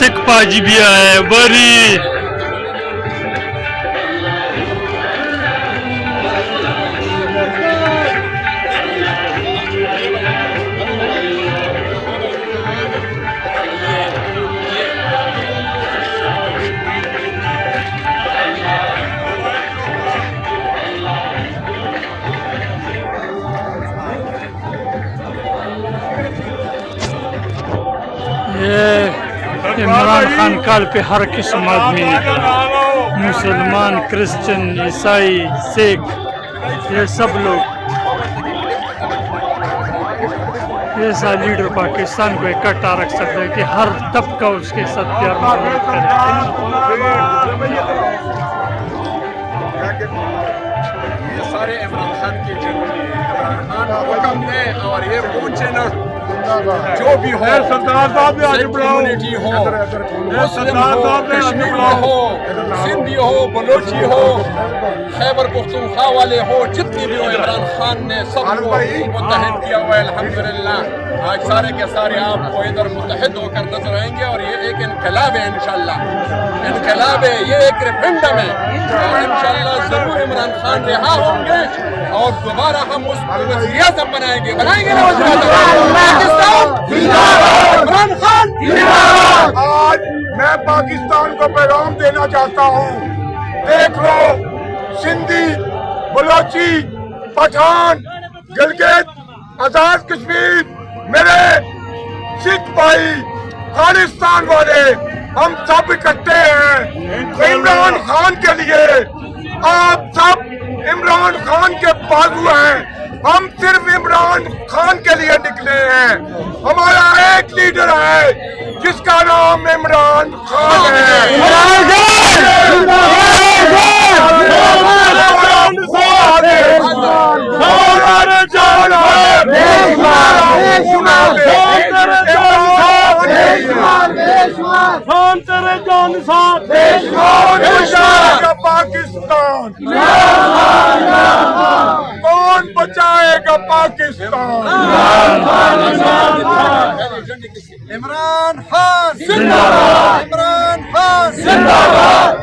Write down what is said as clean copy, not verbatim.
सिख पाजी भी आए बरी ये इमरान खान काल पे हर किस्म आदमी निकला, मुसलमान, क्रिश्चियन, ईसाई, सिख, ये सब लोग। ऐसा लीडर पाकिस्तान को इकट्ठा रख सकता है कि हर तबका उसके साथ प्यार मोहब्बत करे। ये सारे इमरान खान के इमरान खान हुक्म दे और ये पूछे ना जो भी हो, सरदार साहब कम्युनिटी हो, मुस्लिम हो, कश्मीरी हो, सिंधी हो, बलोची हो, खैबर पख्तूनख्वा वाले हो, जितनी भी हो, इमरान खान ने सबको मुत्तहिद किया हुआ है। अल्हम्दुलिल्लाह आज सारे के सारे आपको इधर मुत्तहिद होकर नजर आएंगे और ये एक इनकलाब है। इंशाल्लाह इनकलाब है, ये एक रेफरेंडम है और इंशाल्लाह जरूर इमरान खान रिहा होंगे और दोबारा हम उसको वज़ीर-ए-आज़म बनाएंगे ना इमरान खान। आज मैं पाकिस्तान को पैगाम देना चाहता हूँ, देख लो सिंधी, बलोची, पठान, गिलगित, आजाद कश्मीर, मेरे सिख भाई, खालिस्तान वाले, हम सब इकट्ठे हैं इमरान खान के लिए। आप सब इमरान खान के बाजू हैं, हम सिर्फ इमरान खान के लिए निकले हैं। हमारा एक लीडर है जिसका नाम इमरान खान है। पाकिस्तान कौन बचाएगा पाकिस्तान? इमरान खान जिंदाबाद, इमरान खान जिंदाबाद।